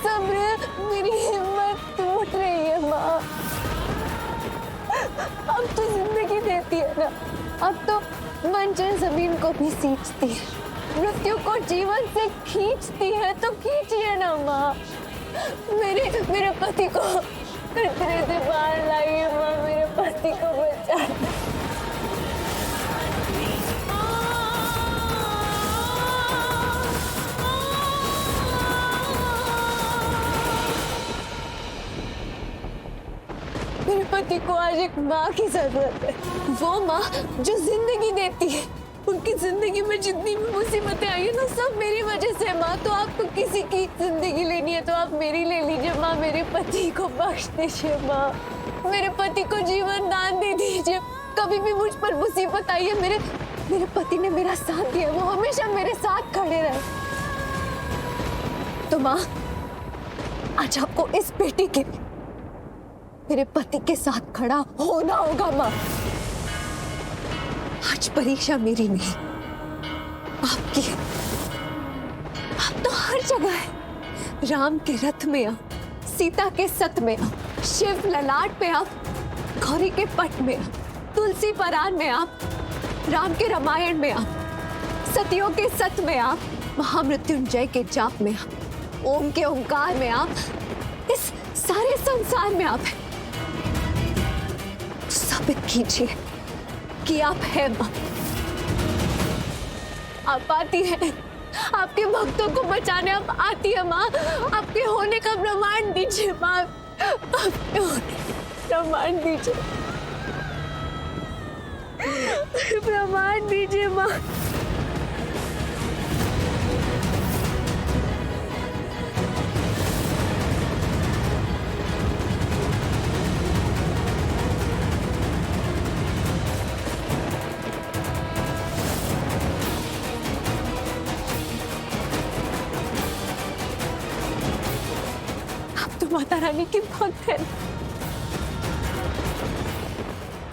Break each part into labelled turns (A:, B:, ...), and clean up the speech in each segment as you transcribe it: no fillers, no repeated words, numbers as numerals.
A: सब्र, मेरी हिम्मत टूट रही है माँ। अब तो जिंदगी देती है ना, अब तो बंजर जमीन को भी सींचती है, मृत्यु को जीवन से खींचती है, तो खींचिए ना माँ। मेरे पति को खतरे से बाहर लाइए माँ, मेरे पति को बचाइए। मेरे पति को आज एक माँ की जरूरत है, वो माँ जो जिंदगी देती है। उनकी जिंदगी में जितनी भी मुसीबतें आई है ना, सब मेरी वजह से माँ। तो आपको किसी की जिंदगी लेनी है तो आप मेरी ले लीजिए माँ, मेरे पति को बख्श दीजिए माँ, मेरे पति को जीवन दान दे दीजिए। कभी भी मुझ पर मुसीबत आई है, मेरे पति ने मेरा साथ दिया, वो हमेशा मेरे साथ खड़े रहे। तो माँ आज आपको इस बेटी के मेरे पति के साथ खड़ा होना होगा माँ। आज परीक्षा मेरी नहीं, आपकी। आप तो हर जगह है। राम के रथ में आप, सीता के सत में आप, शिव ललाट पे आप, गौरी के पट में आप, तुलसी परान में आप, राम के रामायण में आप, सतियों के सत में आप, महामृत्युंजय के जाप में आप, ओम के ओंकार में आप, इस सारे संसार में आप हैं। साबित कीजिए कि आप हैं माँ। आप आती हैं, आपके भक्तों को बचाने आप आती है माँ। आपके होने का प्रमाण दीजिए माँ, आपके होने का प्रमाण दीजिए, प्रमाण दीजिए माँ। माता रानी की भक्त है।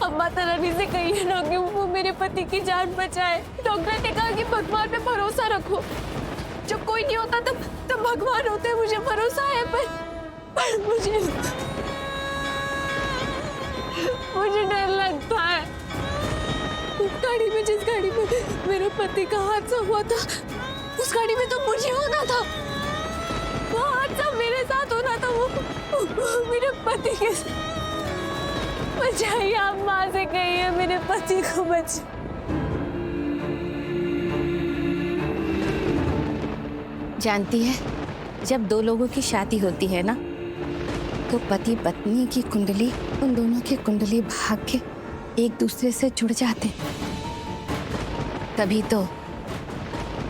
A: अब माता रानी से कहिए ना कि वो मेरे पति की जान बचाए। डॉक्टर ने कहा कि भगवान पे भरोसा रखो, जब कोई नहीं होता तब भगवान होते हैं। मुझे भरोसा है, पर मुझे डर लगता है। उस गाड़ी में, जिस गाड़ी में मेरे पति का हादसा हुआ था, उस गाड़ी में तो मुझे होना था, वो हादसा मेरे साथ होना था। वो मेरे पति के बचाइए, आप माँ से कहिए मेरे पति को बचाइए।
B: जानती है, जब दो लोगों की शादी होती है ना, तो पति पत्नी की कुंडली, उन दोनों की कुंडली भाग्य एक दूसरे से जुड़ जाते। तभी तो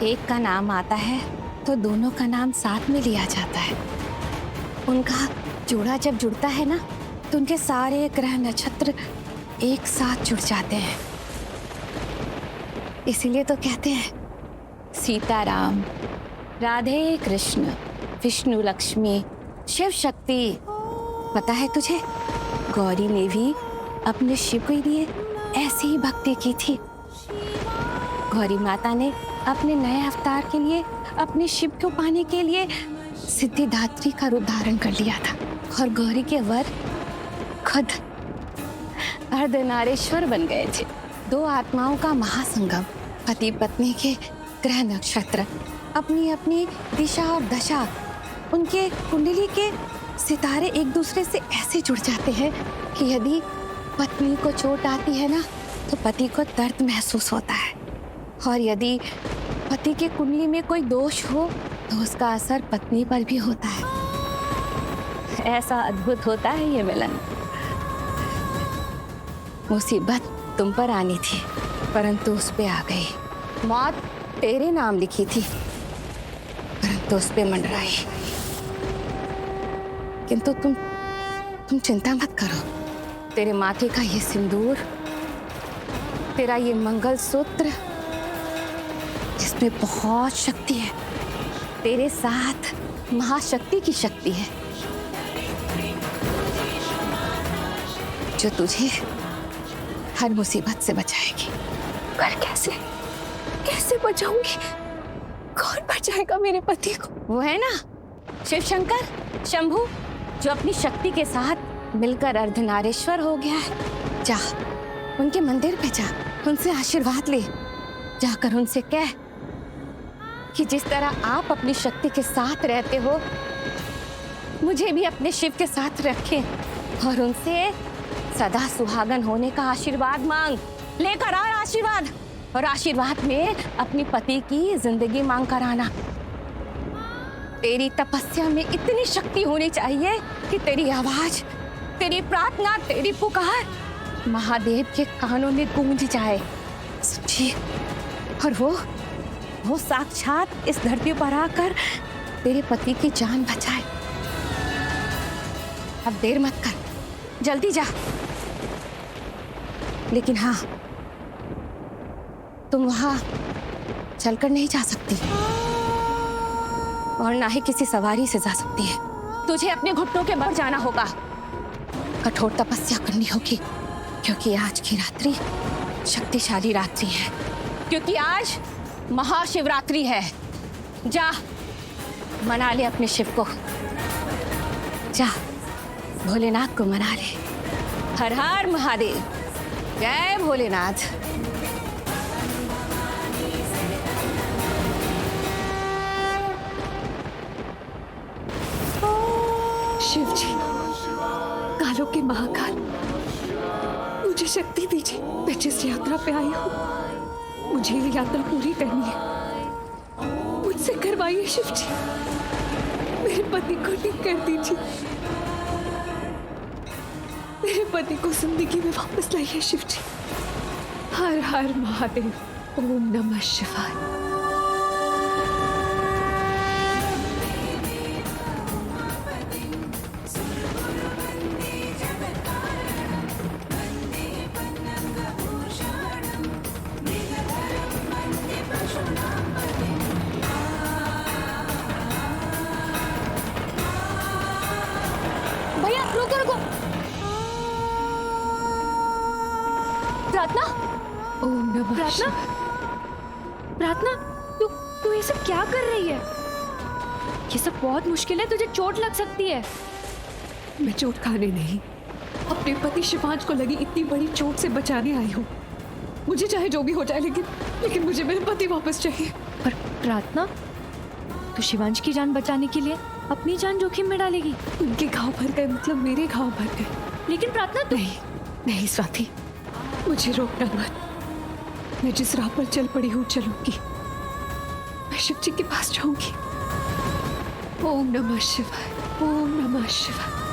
B: एक का नाम आता है तो दोनों का नाम साथ में लिया जाता है। उनका जोड़ा जब जुड़ता है ना, तो उनके सारे ग्रह नक्षत्र एक साथ जुड़ जाते हैं। इसीलिए तो कहते हैं सीताराम, राधे कृष्ण, विष्णु लक्ष्मी, शिव शक्ति। पता है तुझे, गौरी ने भी अपने शिव के लिए ऐसी ही भक्ति की थी। गौरी माता ने अपने नए अवतार के लिए, अपने शिव को पाने के लिए सिद्धिदात्री का रूप धारण कर लिया था। और गौरी के वर खुद अर्धनारीश्वर बन गए थे। दो आत्माओं का महासंगम, पति पत्नी के ग्रह नक्षत्र, अपनी अपनी दिशा और दशा, उनके कुंडली के सितारे एक दूसरे से ऐसे जुड़ जाते हैं कि यदि पत्नी को चोट आती है ना, तो पति को दर्द महसूस होता है। और यदि पति के कुंडली में कोई दोष हो तो उसका असर पत्नी पर भी होता है। ऐसा अद्भुत होता है ये मिलन। मुसीबत तुम पर आनी थी, परंतु उस पे आ गई। मौत तेरे नाम लिखी थी, परंतु उस पे मंडराई। किंतु तुम चिंता मत करो। तेरे माथे का ये सिंदूर, तेरा ये मंगलसूत्र, जिसमें बहुत शक्ति है, तेरे साथ महाशक्ति की शक्ति है, जो तुझे हर मुसीबत से बचाएगी।
A: पर कैसे बचाऊंगी? कौन बचाएगा मेरे पति को?
B: वो है ना, शिव शंकर, शंभू जो अपनी शक्ति के साथ मिलकर अर्धनारीश्वर हो गया है, जा उनके मंदिर पे जा, उनसे आशीर्वाद ले। जाकर उनसे कह कि जिस तरह आप अपनी शक्ति के साथ रहते हो, मुझे भी अपने शिव के साथ रखें और उनसे सदा सुहागन होने का आशीर्वाद मांग। लेकर आ आशीर्वाद, और आशीर्वाद में अपनी पति की जिंदगी मांग कर आना। तेरी तपस्या में इतनी शक्ति होनी चाहिए कि तेरी आवाज, तेरी प्रार्थना, तेरी पुकार महादेव के कानों में गूंज जाए, समझी? और वो साक्षात इस धरती पर आकर तेरे पति की जान बचाए। अब देर मत कर, जल्दी जा। लेकिन हाँ, तुम वहां चलकर नहीं जा सकती और ना ही किसी सवारी से जा सकती है। तुझे अपने घुटनों के बल जाना होगा, कठोर तपस्या करनी होगी, क्योंकि आज की रात्रि शक्तिशाली रात्रि है, क्योंकि आज महाशिवरात्रि है। जा मना ले अपने शिव को, जा भोलेनाथ को मना ले। हर हर महादेव, जय भोलेनाथ।
A: शिव जी, कालों के महाकाल, मुझे शक्ति दीजिए। मैं जिस यात्रा पे आई हूँ, मुझे ये यात्रा पूरी करनी है। मुझसे करवाइए शिव जी, मेरे पति को ठीक कर दीजिए। मेरे पति को जिंदगी में वापस लाइए शिव जी। हर हर महादेव, ओम नमः शिवाय।
B: भैया रुको रुको। प्रार्थना,
A: ओम नमः
C: प्रार्थना,
A: शिवाय।
C: प्रार्थना, तू ये सब क्या कर रही है? ये सब बहुत मुश्किल है, तुझे चोट लग सकती है।
A: मैं चोट खाने नहीं, अपने पति शिवांश को लगी इतनी बड़ी चोट से बचाने आई हूँ। मुझे चाहे जो भी हो जाए, लेकिन मुझे मेरे पति वापस चाहिए।
C: पर प्रार्थना, तू शिवांश की जान बचाने के लिए अपनी जान जोखिम में डालेगी?
A: उनके घाव भर गए, मतलब मेरे घाव भर गए।
C: लेकिन प्रार्थना, तू
A: नहीं स्वाति, मुझे रोकना मत। मैं जिस राह पर चल पड़ी हूँ चलूंगी। मैं शिव जी के पास जाऊंगी। ओम नमः शिवाय, ओम नमः शिवाय।